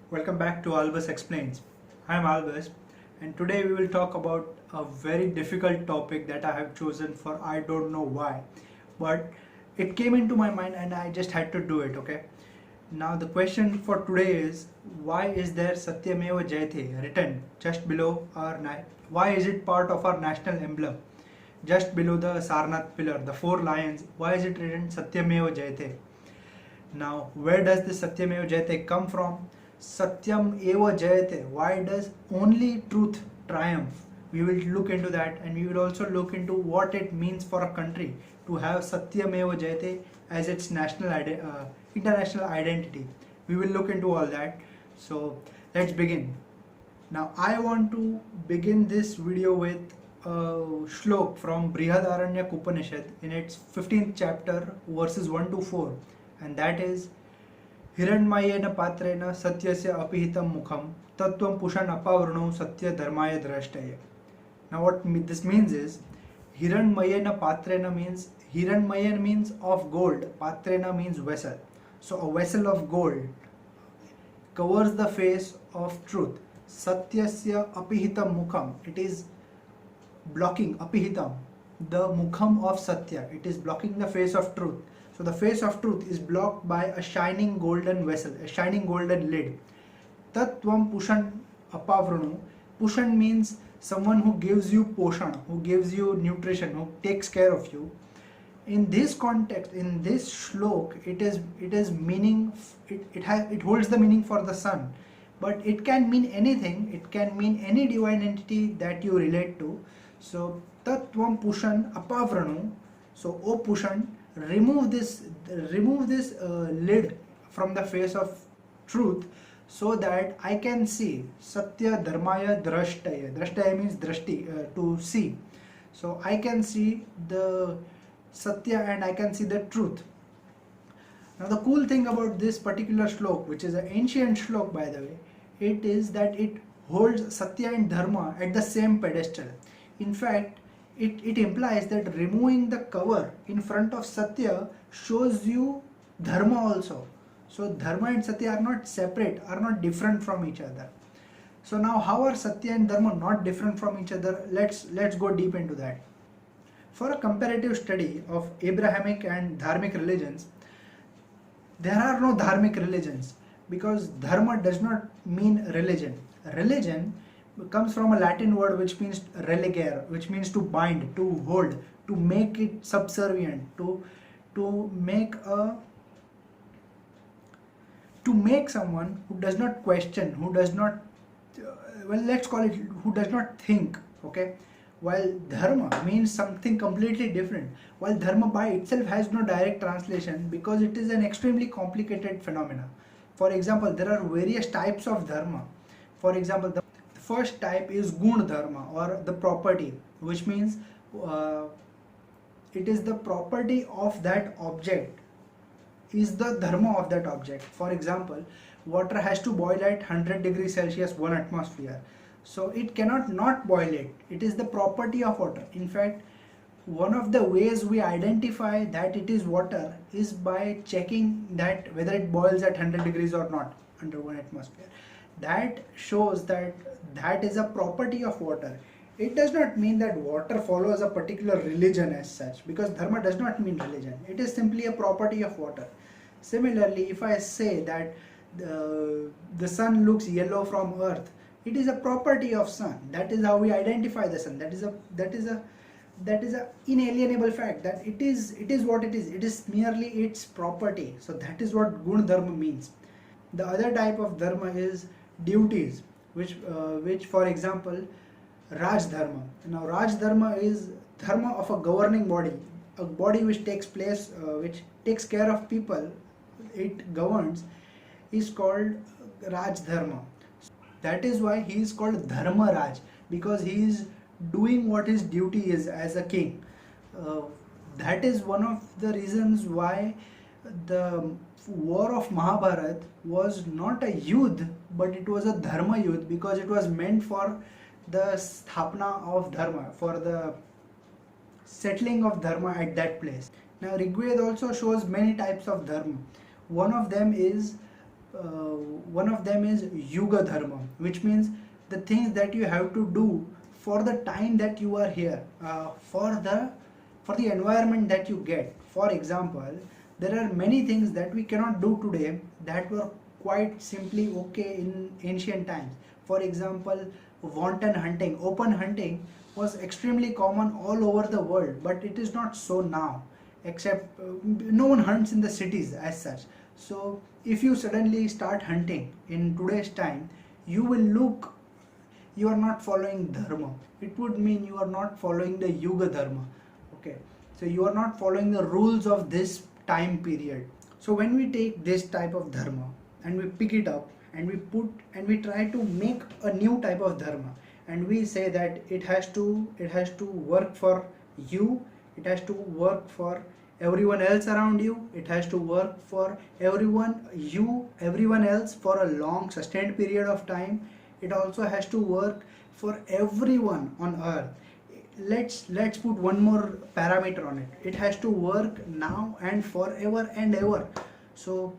Welcome back to Albus Explains. I am Albus, and today we will talk about a very difficult topic that I have chosen for I don't know why, but it came into my mind and I just had to do it, okay? Now the question for today is, why is there Satyameva Jayate written just below why is it part of our national emblem? Just below the Sarnath pillar, the four lions, why is it written Satyameva Jayate? Now, where does this Satyameva Jayate come from? Satyam Eva Jayate. Why does only truth triumph? We will look into that, and we will also look into what it means for a country to have Satyameva Jayate as its international identity. We will look into all that. So let's begin. Now I want to begin this video with a shlok from Brihadaranya Upanishad in its 15th chapter, verses 1 to 4, and that is हिरण्मयेन पात्रेण सत्यस्य अपिहितं मुखं तत्त्वं पुषन् अपावृणौ सत्य धर्माय द्रष्टये. Now what this means is, hiranmayena patrena means, hiranmayen means of gold, patrena means vessel. So a vessel of gold covers the face of truth. Satyasya apihitam mukham, it is blocking, apihitam, the mukham of Satya, it is blocking the face of truth. So the face of truth is blocked by a shining golden vessel, a shining golden lid. Tattvam pushan apavrunu. Pushan means someone who gives you poshan, who gives you nutrition, who takes care of you. In this context, in this shlok, it holds the meaning for the sun, but it can mean anything. It can mean any divine entity that you relate to. So tattvam pushan apavranu. So O pushan, remove this lid from the face of truth, so that I can see. Satya Dharmaya Drashtaya. Drashtaya means drashti, to see. So I can see the Satya and I can see the truth. Now the cool thing about this particular shlok, which is an ancient shlok by the way, it is that it holds Satya and Dharma at the same pedestal. In fact, it implies that removing the cover in front of Satya shows you Dharma also. So Dharma and Satya are not separate, are not different from each other. So now how are Satya and Dharma not different from each other? Let's go deep into that. For a comparative study of Abrahamic and Dharmic religions, there are no Dharmic religions, because Dharma does not mean religion. Religion comes from a Latin word which means religare, which means to bind, to hold, to make it subservient, to make someone who does not question, who does not let's call it, who does not think, okay? While Dharma means something completely different. While Dharma by itself has no direct translation, because it is an extremely complicated phenomenon. For example, there are various types of Dharma. For example, the first type is Gun Dharma, or the property, which means it is the property of that object, is the Dharma of that object. For example, water has to boil at 100 degrees Celsius, 1 atmosphere. So it cannot not boil it. It is the property of water. In fact, one of the ways we identify that it is water is by checking that whether it boils at 100 degrees or not under 1 atmosphere. That shows that that is a property of water. It does not mean that water follows a particular religion as such, because Dharma does not mean religion. It is simply a property of water. Similarly, if I say that the sun looks yellow from earth, it is a property of sun. That is how we identify the sun. That is a inalienable fact, that it is what it is. It is merely its property. So that is what Gun Dharma means. The other type of Dharma is duties, which for example, Raj Dharma. Now Raj Dharma is Dharma of a governing body, a body which takes care of people, it governs, is called Raj Dharma. That is why he is called Dharma Raj, because he is doing what his duty is as a king. That is one of the reasons why the war of Mahabharata was not a yudh, but it was a Dharma yudh, because it was meant for the sthapna of Dharma, for the settling of Dharma at that place. Now Rigveda also shows many types of Dharma. One of them is One of them is Yuga Dharma, which means the things that you have to do for the time that you are here, for the environment that you get. For example, there are many things that we cannot do today that were quite simply okay in ancient times. For example, wanton hunting, open hunting was extremely common all over the world, but it is not so now, except no one hunts in the cities as such. So if you suddenly start hunting in today's time, you will look, you are not following dharma. It would mean you are not following the Yuga Dharma. Okay, so you are not following the rules of this time period. So when we take this type of dharma and we pick it up and we try to make a new type of dharma, and we say that it has to work for you, it has to work for everyone else around you, it has to work for everyone else for a long sustained period of time, it also has to work for everyone on earth. Let's put one more parameter on it. It has to work now and forever and ever. So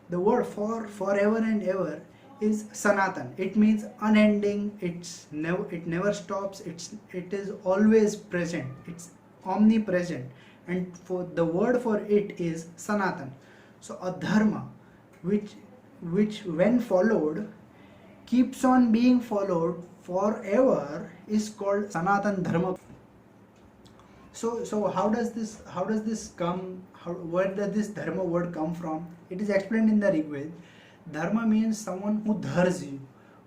the word for forever and ever is Sanatan. It means unending. It never stops. It is always present. It's omnipresent. And for the word for it is Sanatan. So a dharma which when followed keeps on being followed forever is called Sanatan Dharma. So how does this come? Where does this dharma word come from? It is explained in the Rigveda. Dharma means someone who dhars you,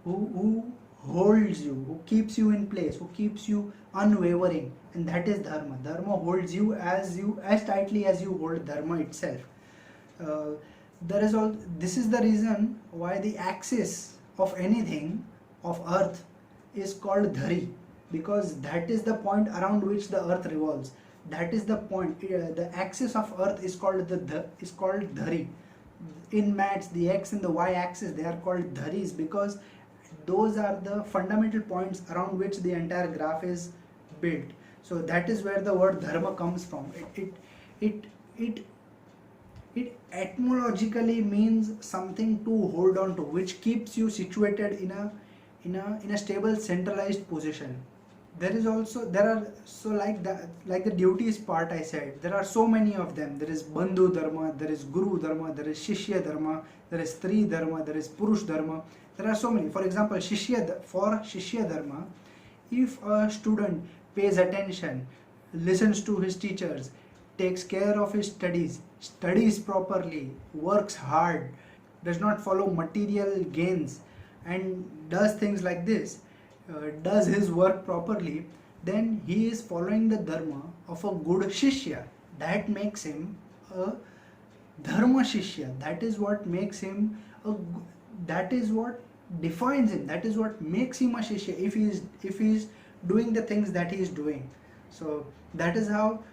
who holds you, who keeps you in place, who keeps you unwavering, and that is dharma. Dharma holds you as tightly as you hold dharma itself. This is the reason why the axis of anything of earth is called dhari, because that is the point around which the earth revolves. That is the point. The axis of earth is called dhari. In maths, the x and the y axis, they are called dharis because those are the fundamental points around which the entire graph is built. So that is where the word dharma comes from. It etymologically means something to hold on to, which keeps you situated in a stable centralized position. Like the duties part I said, there are so many of them. There is Bandhu Dharma, there is Guru Dharma, there is Shishya Dharma, there is Stri Dharma, there is Purush Dharma. There are so many. For example, for Shishya Dharma, if a student pays attention, listens to his teachers, takes care of his studies properly, works hard, does not follow material gains, and does things like this, does his work properly, then he is following the dharma of a good shishya. That makes him a dharma shishya. That is what makes him that is what defines him. That is what makes him a shishya if he is doing the things that he is doing. So that is how.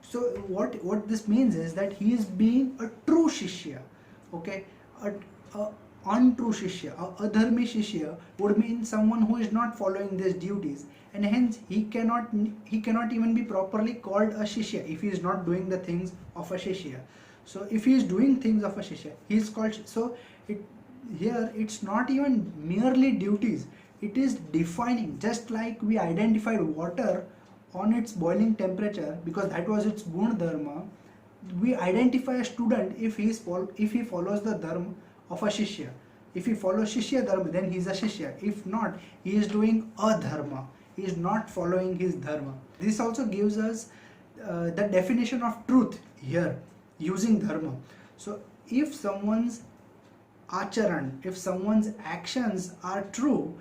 So what this means is that he is being a true shishya. Okay, a untrue shishya, a adharmi shishya would mean someone who is not following these duties, and hence he cannot even be properly called a shishya if he is not doing the things of a shishya. So if he is doing things of a shishya, he is called. So here it's not even merely duties, it is defining. Just like we identified water on its boiling temperature because that was its gun dharma, we identify a student if he follows the dharma of a shishya. If he follows shishya dharma, then he is a shishya. If not, he is doing a dharma. He is not following his dharma. This also gives us the definition of truth here using dharma. So if someone's acharan, if someone's actions are true,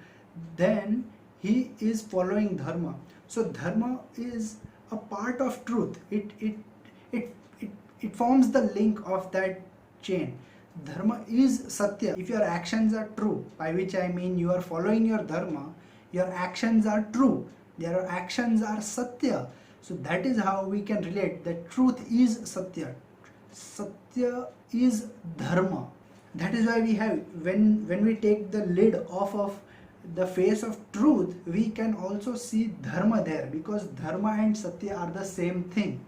then he is following dharma. So dharma is a part of truth. It forms the link of that chain. Dharma is Satya. If your actions are true, by which I mean you are following your dharma, your actions are true. Your actions are Satya. So that is how we can relate that truth is Satya. Satya is Dharma. That is why we have, when we take the lid off of the face of truth, we can also see Dharma there, because Dharma and Satya are the same thing.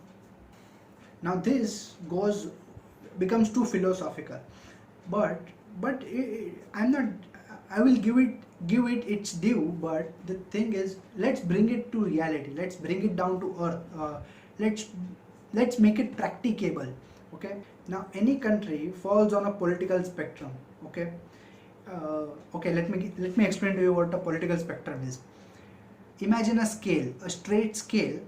Now this becomes too philosophical, but but I'm not. I will give it its due. But the thing is, let's bring it to reality. Let's bring it down to earth. Let's let's make it practicable. Okay. Now, any country falls on a political spectrum. Okay. Okay. Let me explain to you what a political spectrum is. Imagine a scale, a straight scale,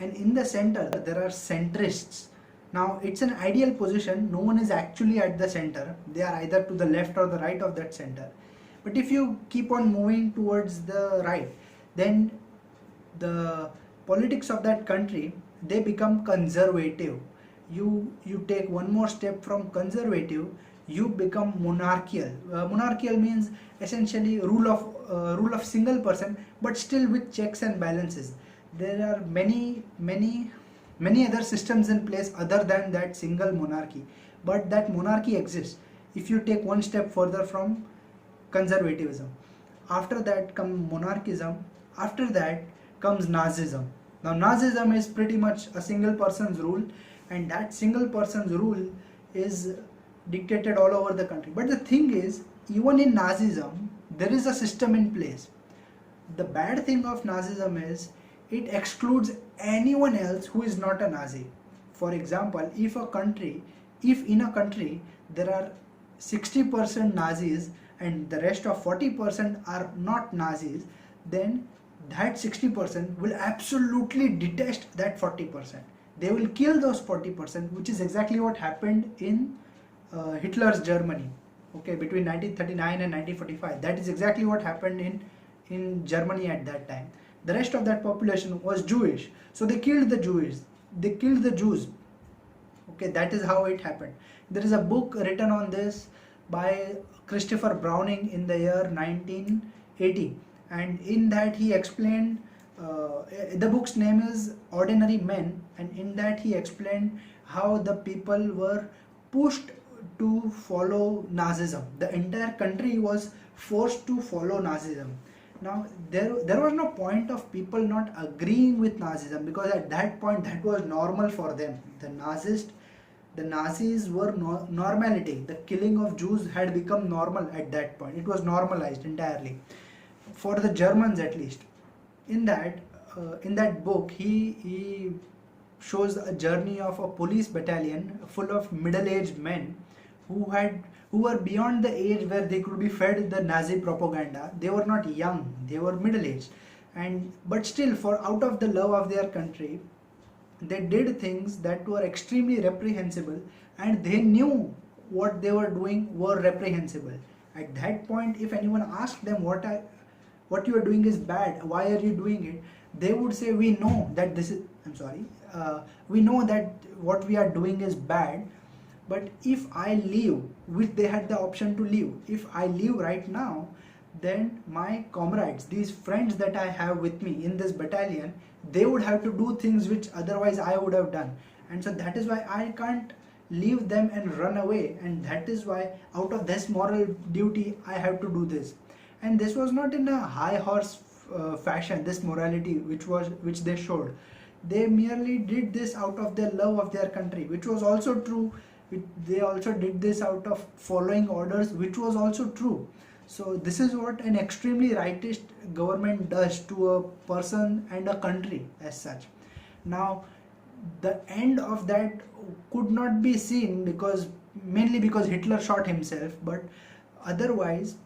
and in the center there are centrists. Now it's an ideal position, no one is actually at the center, they are either to the left or the right of that center. But if you keep on moving towards the right, then the politics of that country, they become conservative. You take one more step from conservative, you become monarchical. Monarchical means essentially rule of single person, but still with checks and balances. There are many other systems in place other than that single monarchy, but that monarchy exists. If you take one step further from conservatism, after that comes monarchism, after that comes Nazism. Now Nazism is pretty much a single person's rule, and that single person's rule is dictated all over the country. But the thing is, even in Nazism there is a system in place. The bad thing of Nazism is it excludes anyone else who is not a Nazi. For example, if in a country there are 60% Nazis and the rest of 40% are not Nazis, then that 60% will absolutely detest that 40%. They will kill those 40%, which is exactly what happened in Hitler's Germany. Okay, between 1939 and 1945. That is exactly what happened in Germany at that time. The rest of that population was Jewish, so they killed the Jews. They killed the Jews. Okay, that is how it happened. There is a book written on this by Christopher Browning in the year 1980, and in that he explained. The book's name is Ordinary Men, and in that he explained how the people were pushed to follow Nazism. The entire country was forced to follow Nazism. Now there was no point of people not agreeing with Nazism, because at that point that was normal for them. The Nazis were normality. The killing of Jews had become normal at that point. It was normalized entirely for the Germans, at least. In that book, he shows a journey of a police battalion full of middle-aged men who were beyond the age where they could be fed the Nazi propaganda. They were not young, they were middle-aged, but still, for out of the love of their country, they did things that were extremely reprehensible, and they knew what they were doing were reprehensible. At that point, if anyone asked them what you are doing is bad, why are you doing it, they would say, we know that we know that what we are doing is bad, but if I leave, which they had the option to leave, if I leave right now, then my comrades, these friends that I have with me in this battalion, they would have to do things which otherwise I would have done. And so that is why I can't leave them and run away, and that is why out of this moral duty I have to do this. And this was not in a high horse fashion, this morality which they showed. They merely did this out of their love of their country, which was also true. They also did this out of following orders, which was also true. So this is what an extremely rightist government does to a person and a country as such. Now the end of that could not be seen, mainly because Hitler shot himself, but otherwise,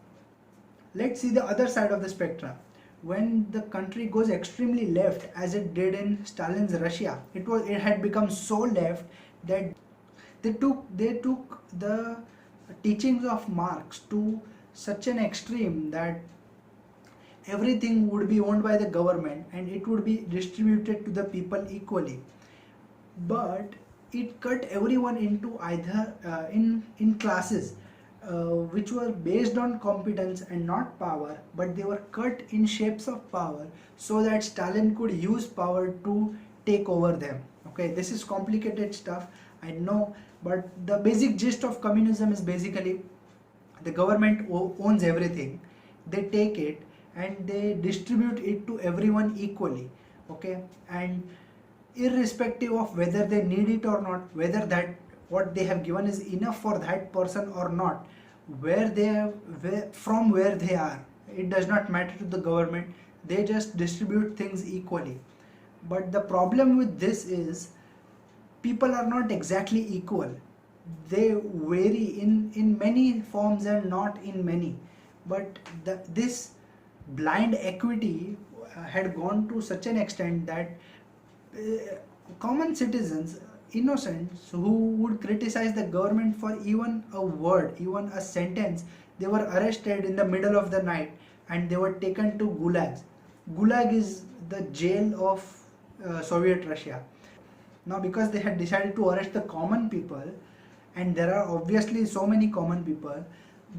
let's see the other side of the spectrum. When the country goes extremely left, as it did in Stalin's Russia, it had become so left that they took the teachings of Marx to such an extreme that everything would be owned by the government and it would be distributed to the people equally. But it cut everyone into either in classes which were based on competence and not power, but they were cut in shapes of power so that Stalin could use power to take over them. Okay, this is complicated stuff, I know, but the basic gist of communism is basically the government owns everything, they take it and they distribute it to everyone equally. Okay, and irrespective of whether they need it or not, whether that what they have given is enough for that person or not, where they are. It does not matter to the government. They just distribute things equally. But the problem with this is people are not exactly equal. They vary in many forms and not in many. But this blind equity had gone to such an extent that common citizens, innocents who would criticize the government for even a word, even a sentence, they were arrested in the middle of the night and they were taken to gulags. Gulag is the jail of Soviet Russia. Now, because they had decided to arrest the common people, and there are obviously so many common people,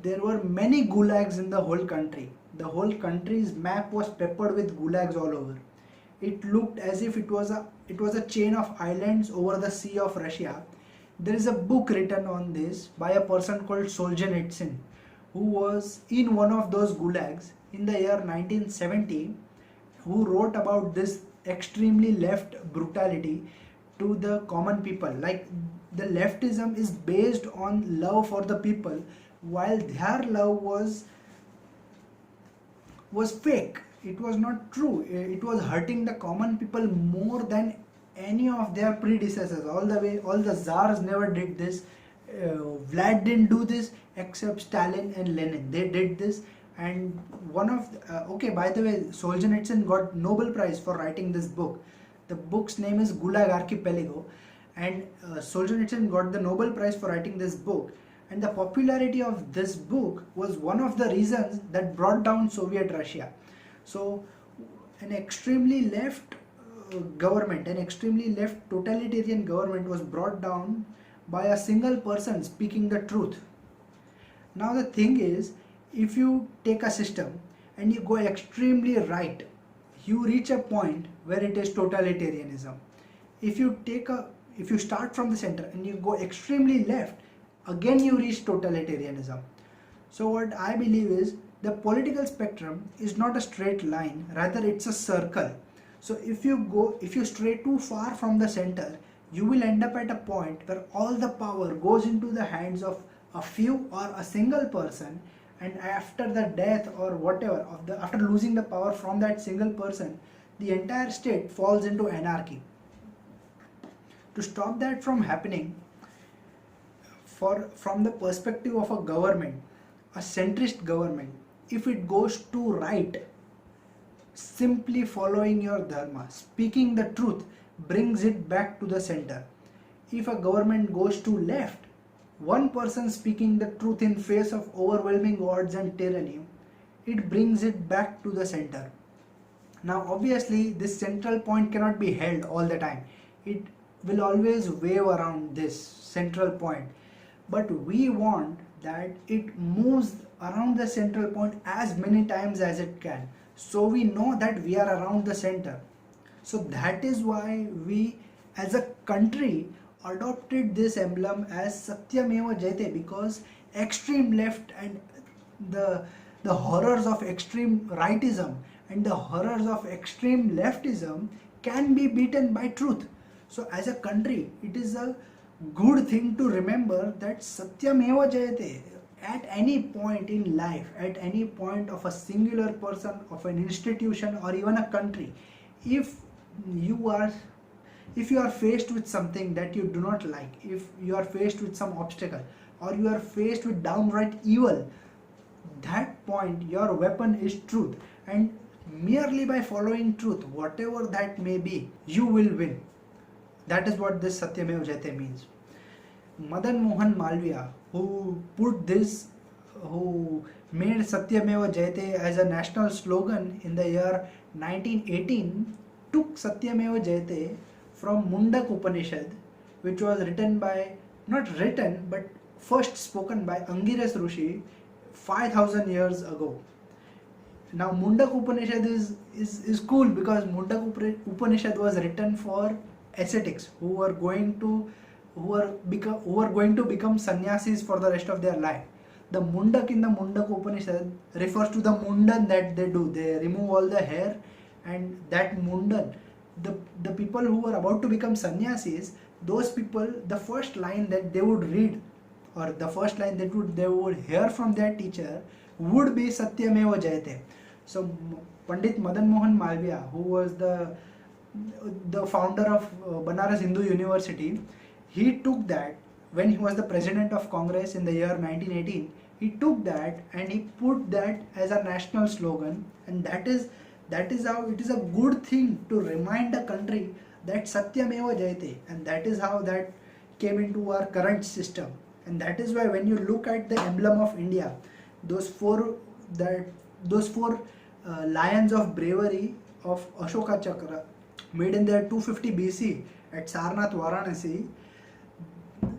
there were many gulags in the whole country. The whole country's map was peppered with gulags all over. It looked as if it was a chain of islands over the Sea of Russia. There is a book written on this by a person called Solzhenitsyn, who was in one of those gulags in the year 1970, who wrote about this extremely left brutality to the common people. Like, the leftism is based on love for the people, while their love was fake. It was not true. It was hurting the common people more than any of their predecessors. All the czars never did this. Vlad didn't do this except Stalin and Lenin. They did this. And by the way, Solzhenitsyn got Nobel Prize for writing this book. The book's name is Gulag Archipelago, and Solzhenitsyn got the Nobel Prize for writing this book. And the popularity of this book was one of the reasons that brought down Soviet Russia. So, an extremely left government, an extremely left totalitarian government was brought down by a single person speaking the truth. Now, the thing is, if you take a system and you go extremely right, you reach a point where it is totalitarianism. If you start from the center and you go extremely left, again you reach totalitarianism. So what I believe is, the political spectrum is not a straight line, rather it's a circle. So if you stray too far from the center, you will end up at a point where all the power goes into the hands of a few or a single person, and after the death or whatever after losing the power from that single person, the entire state falls into anarchy. To stop that from happening, from the perspective of a government, a centrist government, if it goes too right, simply following your dharma, speaking the truth, brings it back to the center. If a government goes too left, one person speaking the truth in face of overwhelming odds and tyranny, it brings it back to the center. Now, obviously, this central point cannot be held all the time. It will always wave around this central point. But we want that it moves around the central point as many times as it can, so we know that we are around the center. So that is why we as a country adopted this emblem as Satyameva Jayate, because extreme left and the horrors of extreme rightism and the horrors of extreme leftism can be beaten by truth. So as a country, it is a good thing to remember that Satyameva Jayate. At any point in life, at any point of a singular person, of an institution, or even a country, if you are faced with something that you do not like, if you are faced with some obstacle, or you are faced with downright evil, that point your weapon is truth, and merely by following truth, whatever that may be, you will win. That is what this Satyameva Jayate means. Madan Mohan Malviya, who made Satyameva Jayate as a national slogan in the year 1918, took Satyameva Jayate from Mundak Upanishad, which was first spoken by Angiras Rishi 5,000 years ago. Now, Mundak Upanishad is cool because Mundak Upanishad was written for ascetics who were going to become sannyasis for the rest of their life. The Mundak in the Mundak Upanishad refers to the mundan that they do. They remove all the hair, and that mundan, the people who were about to become sannyasis, those people, the first line that they would read or the first line they would hear from their teacher would be Satyameva Jayate. So Pandit Madan Mohan Malviya, who was the founder of Banaras Hindu University, he took that when he was the president of Congress in the year 1918. He took that and he put that as a national slogan, and that is how it is a good thing to remind the country that Satyameva Jayate, and that is how that came into our current system. And that is why when you look at the emblem of India, those four lions of bravery of Ashoka Chakra, made in the year 250 BC at Sarnath, Varanasi,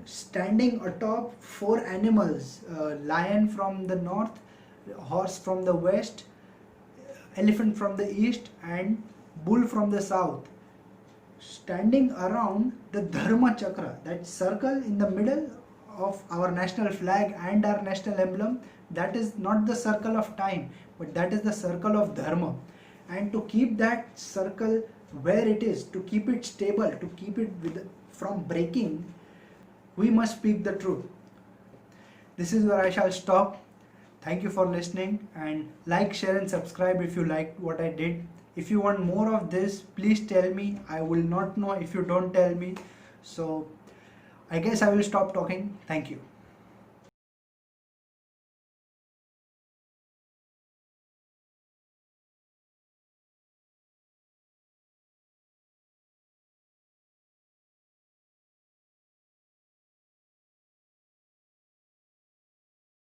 standing atop four animals: lion from the north, horse from the west, elephant from the east, and bull from the south, standing around the Dharma Chakra, that circle in the middle of our national flag and our national emblem. That is not the circle of time, but that is the circle of Dharma. And to keep that circle where it is, to keep it stable, to keep it from breaking, we must speak the truth. This is where I shall stop. Thank you for listening, and like, share and subscribe if you liked what I did. If you want more of this, please tell me. I will not know if you don't tell me. So I guess I will stop talking. Thank you.